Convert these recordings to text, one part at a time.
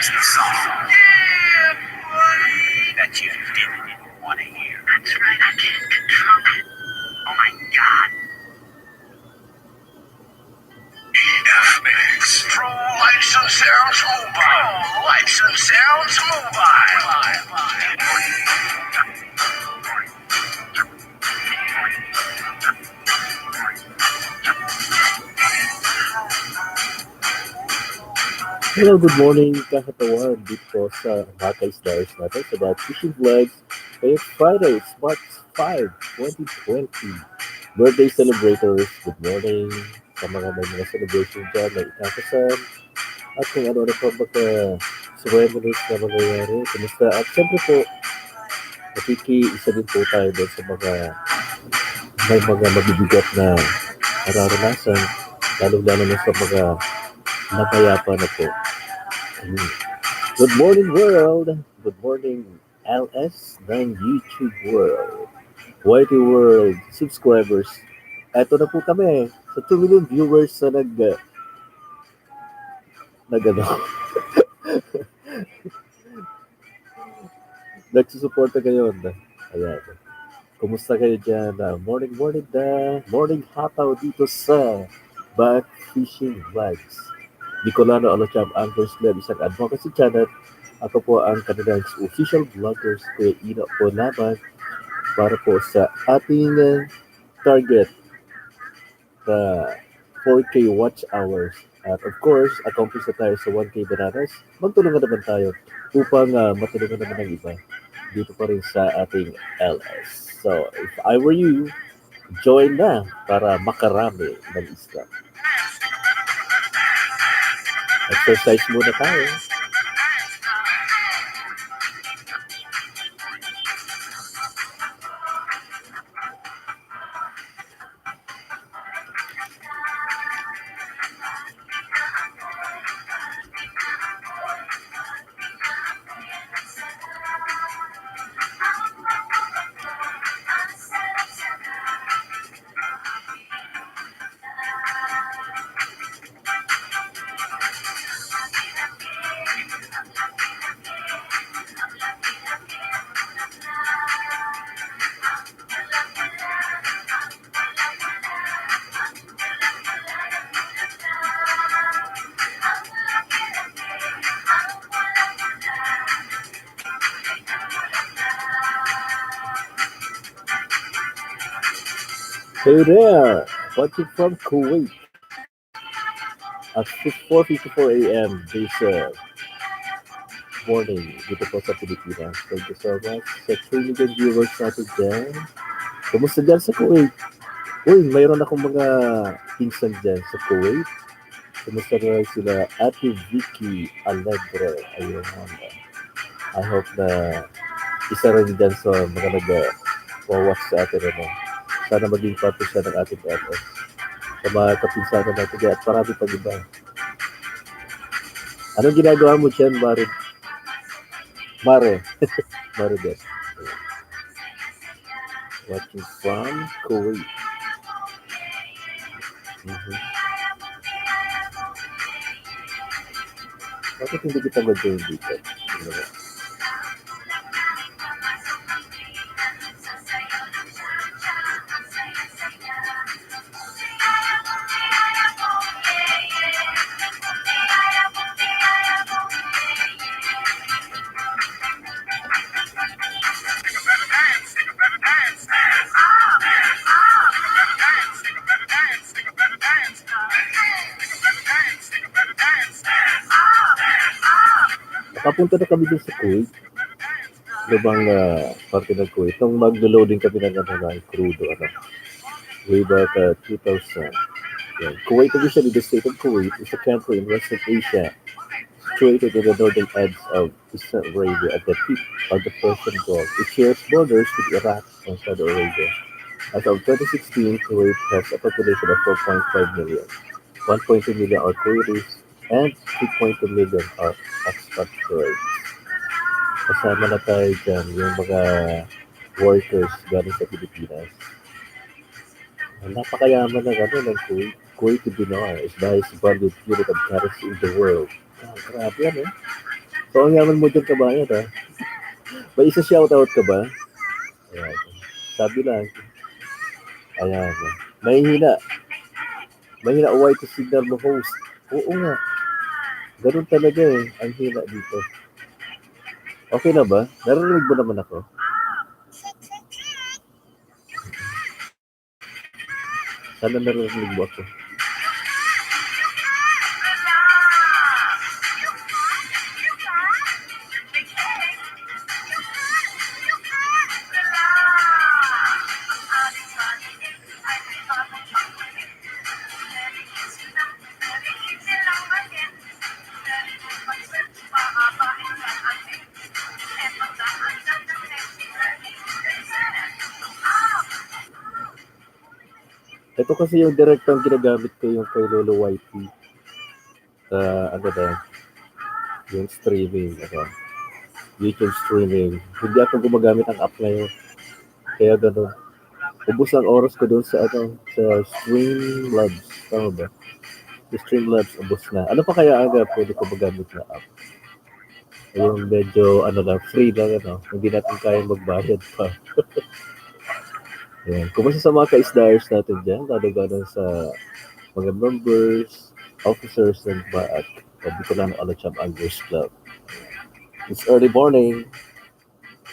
Sexbomb song. Yeah, buddy. That you didn't want to hear. That's right, I can't control it. Oh my God. EFX Pro License Sounds Mobile. License Sounds Mobile. Hello, good morning, Hataw. Dito sa ka-ISDAers natin sa That Fishing Vlogs. Ngayong Friday, it's March 5, 2020. Birthday celebrators, good morning. Sa mga may mga celebration dyan, may ikakasal. At kung ano-ano pa ceremonies na mangyayari. Kumusta? At siyempre po, nakiki-isa din po tayo doon sa may mga mabibigat na nararanasan. Lalo-lalo na sa mga napayapa na po. Good morning, world! Good morning, LS ng YouTube world. YT world subscribers. Eto na po kami sa 2 million viewers na nagsusuporta ngayon. Ayan. Kumusta kayo dyan? Morning Hataw dito sa Back Fishing Vlogs. Nicolano Alochab Anglers Club, isang advocacy channel. Ako po ang kanilang official vloggers, Kuya Ina po naman, para po sa ating target na 4K watch hours. At of course, accomplish na tayo sa 1K bananas. Magtulungan naman tayo upang matulungan naman ng iba dito pa rin sa ating LS. So, if I were you, join na para makarami ng isla. Exercise muna tayo. Hey there, watching from Kuwait at 4:54 a.m. this morning dito po sa Pilipinas. Thank you so much sa 3 million viewers natin dyan. Kumusta dyan sa Kuwait? Uy, mayroon akong mga pinsan dyan sa Kuwait. Kumusta na sila Ate Vicky Alegre. Ayun. I hope na isa rin dyan sa mga nag-watch sa atin. Sana maging part siya ng ating LS. Sa mga kapinsanan natin at marami pang iba. Anong ginagawa mo dyan, Mare? Mare din. Watching from Kuwait. Bakit hindi kita mag-join dito? Papunta na kami dun sa Kuwait. Ano bang parte ng Kuwait? Nung mag-loading kami ng crudo, way back 2000. Yeah. Kuwait, officially, the state of Kuwait is a country in Western Asia, situated in the northern edge of Eastern Arabia at the tip of the Persian Gulf. It shares borders with Iraq and Saudi Arabia. As of 2016, Kuwait has a population of 4.5 million. 1.2 million are Kuwaitis and 3.2 million are expatriates. Kasama na tayo dyan yung mga workers galing sa Pilipinas. Napakayaman ng Kuwait. Kuwait dinar is the highest valued unit of currency in the world. Grabe yan So, ang yaman mo dyan kabayan, ha? May isa shoutout ka ba? Ayan. Sabi lang, ayan. Mahihina. Mahina white to signal mo host. Oo nga. Ganun talaga eh. Ang hina dito. Okay na ba? Narinig mo naman ako. Sana narinig mo ako. Ito kasi yung direktang ginagamit ko yung kay Lolo Whitey. Ano na, yung streaming. Ano, YouTube streaming. Hindi ako gumagamit ng app ngayon. Kaya gano'n. Ubus ang oras ko doon sa ano, sa Streamlabs. Tama ba? Sa Streamlabs, ubus na. Ano pa kaya aga pwede ko magamit na app? Yung medyo, ano lang, free lang, ano. Hindi natin kaya magbayad pa. Yan. Kumusta sa mga ka-ISDAers natin dyan? Lalo sa mga members, officers ng BAAC. Sabi ko lang ng Alacham Anglers Club. It's early morning,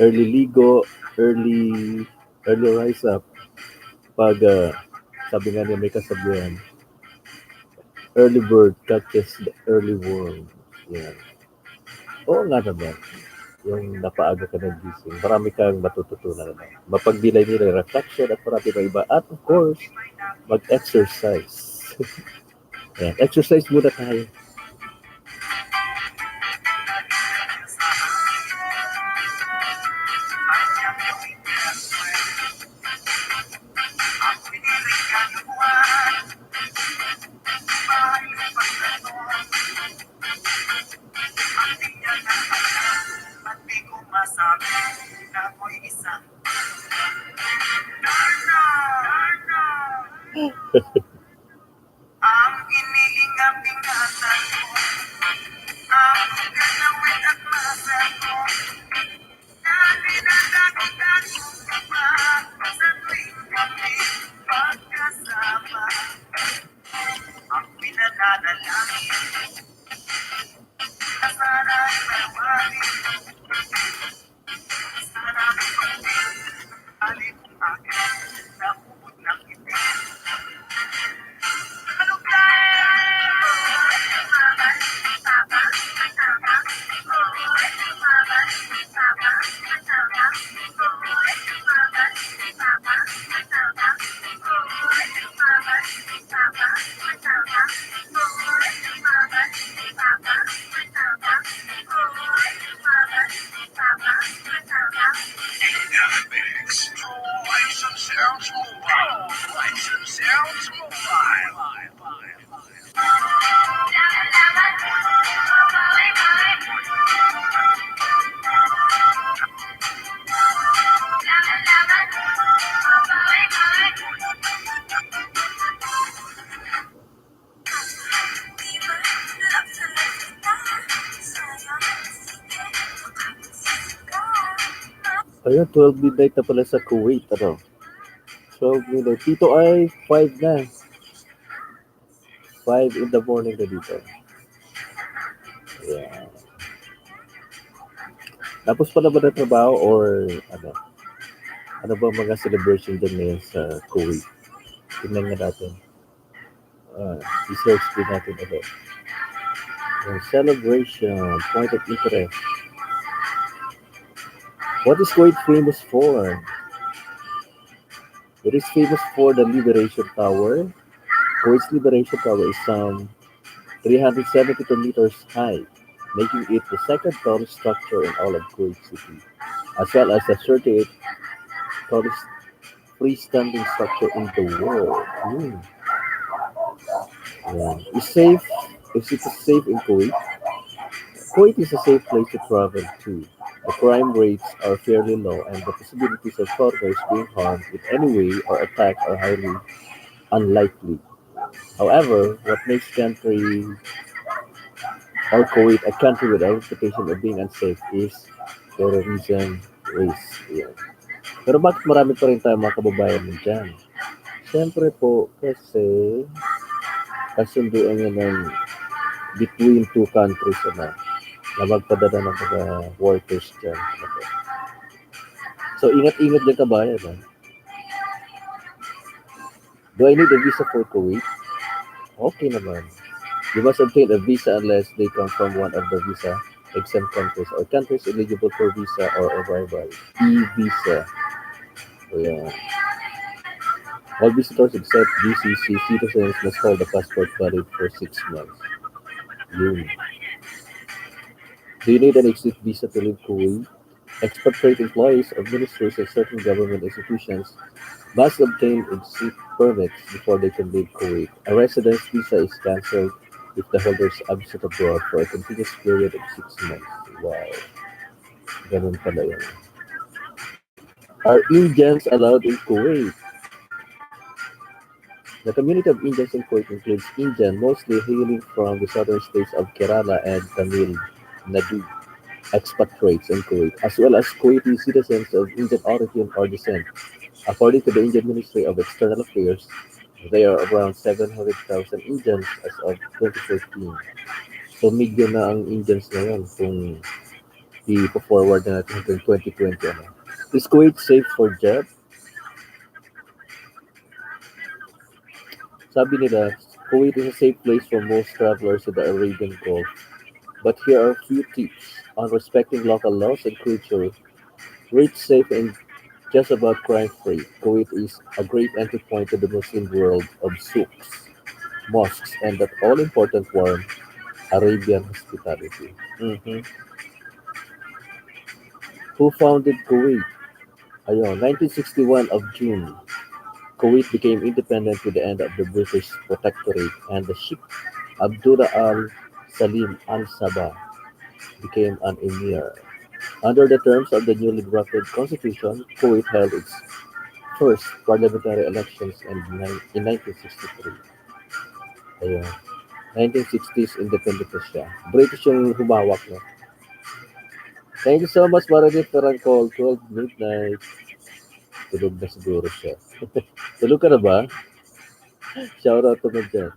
early ligo, early rise up. Pag, sabi nga niya may kasabihan, early bird catches the early worm. Yan. Oo nga naman. Yung napaaga ka ng gising, marami kang matututunan na. Mapagdilay nila reflection at marami pa iba. At of course, mag-exercise. Yan. Exercise muna tayo. Ang iniingat-ingatan ko, ang ganawin at masal ko, na pinagdagdag ka pa sa tuwing kami pagkasama. Ang pinananalangin, na sana'y mawagin, sana'y pagpil, alin kong akin, na ubod ng ibig. Ayun, 12 midnight na pala sa Kuwait, ano? 12 midnight. Dito ay 5 na. 5 in the morning na dito. Yeah. Tapos pa na ba na trabaho or ano? Ano ba mga celebration din ngayon sa Kuwait? Tingnan nga natin. Research din natin ito. Yung celebration, point of interest. What is Kuwait famous for? It is famous for the Liberation Tower. Kuwait's Liberation Tower is some 372 meters high, making it the second tallest structure in all of Kuwait City, as well as the 38th tallest freestanding structure in the world. Yeah. Is it safe in Kuwait? Kuwait is a safe place to travel to. The crime rates are fairly low, and the possibilities of foreigners being harmed in any way or attacked are highly unlikely. However, what makes country or Kuwait, a country with a reputation of being unsafe, is terrorism, race. Yan. Pero bakit marami pa rin tayong mga kababayan mo dyan? Siyempre po, kasi kasunduan yan ng between two countries na magpadala ng mga workers dyan. Okay. So, ingat-ingat din kabayan. Ha? Do I need a visa for Kuwait? Okay naman. You must obtain a visa unless they come from one of the visa exempt countries or countries eligible for visa or arrival. E-visa. So, yeah. All visitors except GCC citizens must hold a passport valid for 6 months. Yun. Do you need an exit visa to live Kuwait? Expatriate employees of ministries and certain government institutions must obtain exit permits before they can leave Kuwait. A residence visa is cancelled if the holder is absent abroad for a continuous period of 6 months. Wow, ganun pala yun. Are Indians allowed in Kuwait? The community of Indians in Kuwait includes Indian, mostly hailing from the southern states of Kerala and Tamil Nadu, expatriates in Kuwait, as well as Kuwaiti citizens of Indian origin or descent. According to the Indian Ministry of External Affairs, there are around 700,000 Indians as of 2014. So, medyo na ang Indians ngayon kung i-forward na natin hanggang 2020. Ano. Is Kuwait safe for job? Sabi nila, Kuwait is a safe place for most travelers to the Arabian Gulf. But here are a few tips on respecting local laws and culture. Rate safe and just about crime-free. Kuwait is a great entry point to the Muslim world of souks, mosques, and that all-important warm Arabian hospitality. Mhm. Who founded Kuwait? Ayun, 1961 of June. Kuwait became independent with the end of the British protectorate, and the Sheikh Abdullah al-Salim al-Sabah became an emir. Under the terms of the newly drafted constitution, Kuwait held its first parliamentary elections in 1963. Ayun. 1960s independent na siya. British yung humawak na. Thank you so much, Maradit, for ang call. 12 midnight. Tulog na siguro siya. Tulog ka na ba? Shout out to mo dyan.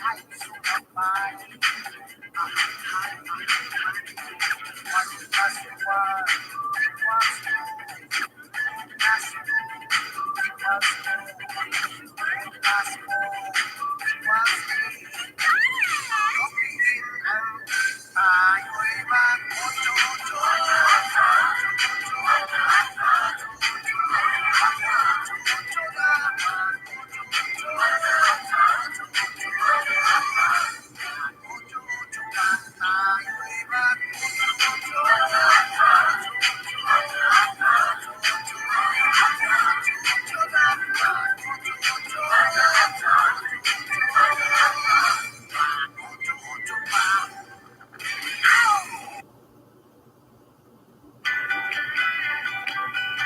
License Mobile.